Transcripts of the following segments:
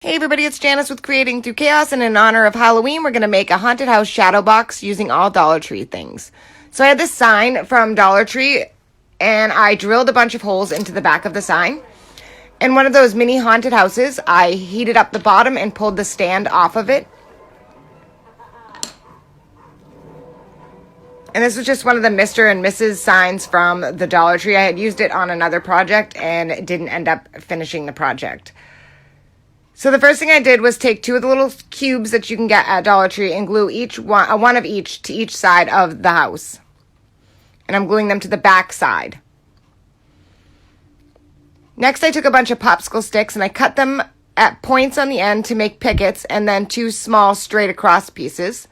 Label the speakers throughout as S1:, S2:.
S1: Hey everybody, it's Janice with Creating Through Chaos, and in honor of Halloween, we're going to make a haunted house shadow box using all Dollar Tree things. So I had this sign from Dollar Tree, and I drilled a bunch of holes into the back of the sign. In one of those mini haunted houses, I heated up the bottom and pulled the stand off of it. And this was just one of the Mr. and Mrs. signs from the Dollar Tree. I had used it on another project and didn't end up finishing the project. So the first thing I did was take two of the little cubes that you can get at Dollar Tree and glue one of each to each side of the house. And I'm gluing them to the back side. Next, I took a bunch of popsicle sticks and I cut them at points on the end to make pickets, and then two small straight across pieces.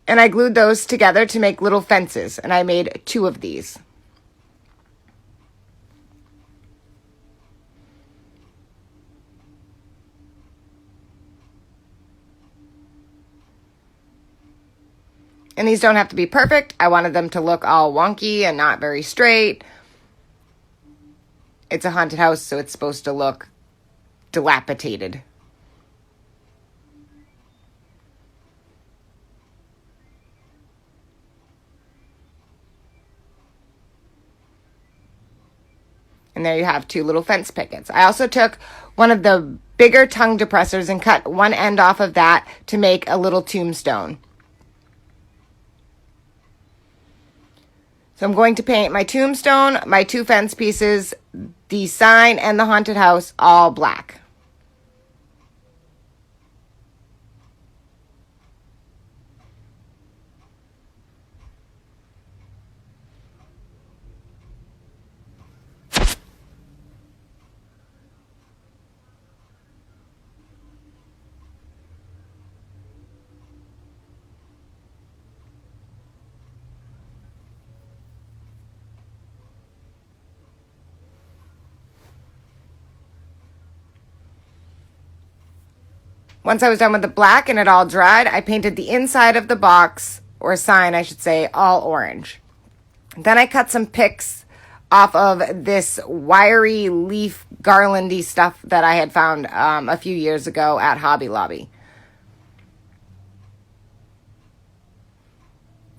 S1: And I glued those together to make little fences, and I made two of these. And these don't have to be perfect. I wanted them to look all wonky and not very straight. It's a haunted house, so it's supposed to look dilapidated. And there you have two little fence pickets. I also took one of the bigger tongue depressors and cut one end off of that to make a little tombstone. So I'm going to paint my tombstone, my two fence pieces, the sign, and the haunted house all black. Once I was done with the black and it all dried, I painted the inside of the box, or sign I should say, all orange. Then I cut some picks off of this wiry leaf garlandy stuff that I had found a few years ago at Hobby Lobby.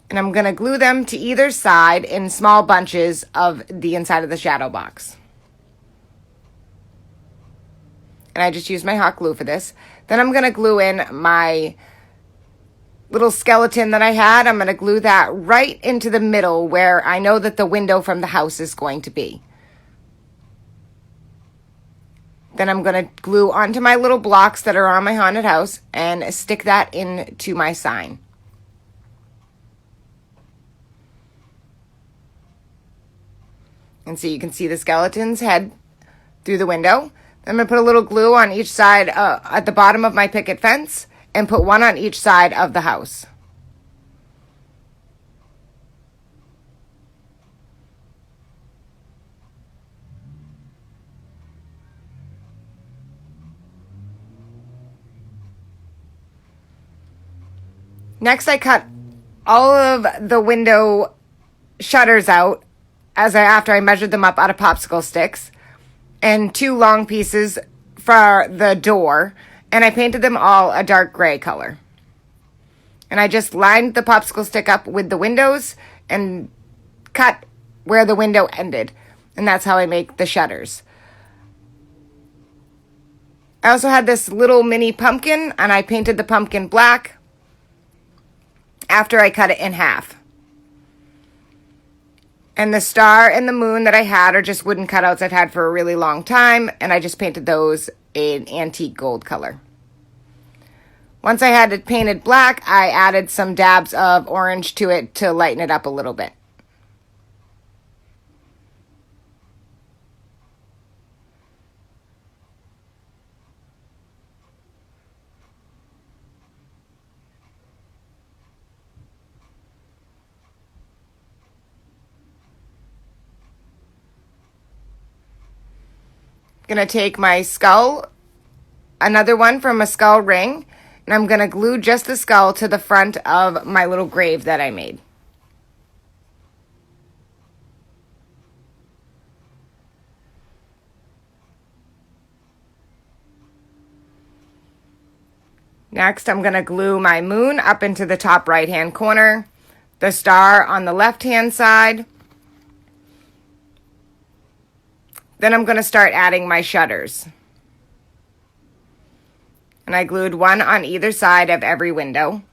S1: And I'm going to glue them to either side in small bunches of the inside of the shadow box. And I just used my hot glue for this. Then I'm going to glue in my little skeleton that I had. I'm going to glue that right into the middle where I know that the window from the house is going to be. Then I'm going to glue onto my little blocks that are on my haunted house and stick that into my sign. And so you can see the skeleton's head through the window. I'm going to put a little glue on each side at the bottom of my picket fence and put one on each side of the house. Next, I cut all of the window shutters out after I measured them up out of popsicle sticks, and two long pieces for the door, and I painted them all a dark gray color. And I just lined the popsicle stick up with the windows and cut where the window ended. And that's how I make the shutters. I also had this little mini pumpkin, and I painted the pumpkin black after I cut it in half. And the star and the moon that I had are just wooden cutouts I've had for a really long time, and I just painted those in antique gold color. Once I had it painted black, I added some dabs of orange to it to lighten it up a little bit. Gonna take my skull, another one from a skull ring, and I'm gonna glue just the skull to the front of my little grave that I made. Next, I'm going to glue my moon up into the top right-hand corner, the star on the left-hand side. Then I'm going to start adding my shutters. And I glued one on either side of every window,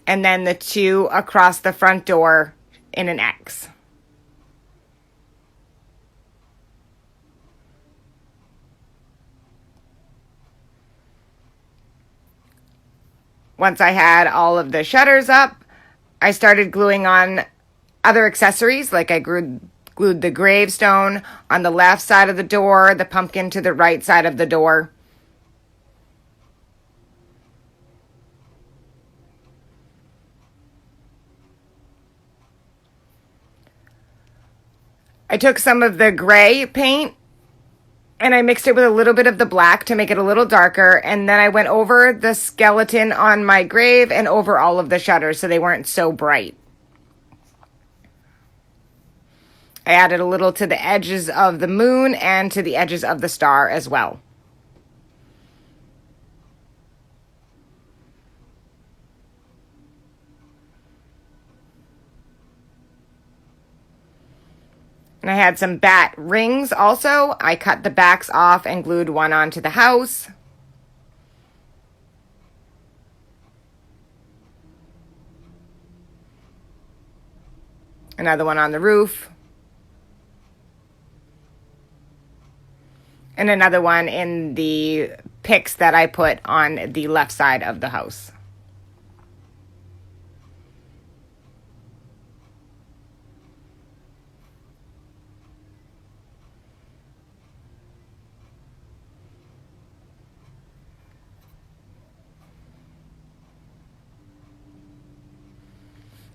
S1: and then the two across the front door in an X. Once I had all of the shutters up, I started gluing on other accessories, like I glued the gravestone on the left side of the door, the pumpkin to the right side of the door. I took some of the gray paint and I mixed it with a little bit of the black to make it a little darker. And then I went over the skeleton on my grave and over all of the shutters so they weren't so bright. I added a little to the edges of the moon and to the edges of the star as well. And I had some bat rings also. I cut the backs off and glued one onto the house. Another one on the roof. And another one in the picks that I put on the left side of the house.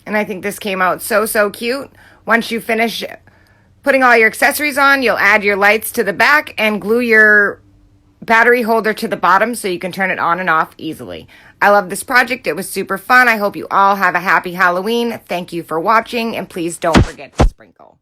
S1: And I think this came out so cute. Once you finish putting all your accessories on, you'll add your lights to the back and glue your battery holder to the bottom so you can turn it on and off easily. I love this project. It was super fun. I hope you all have a happy Halloween. Thank you for watching, and please don't forget to sprinkle.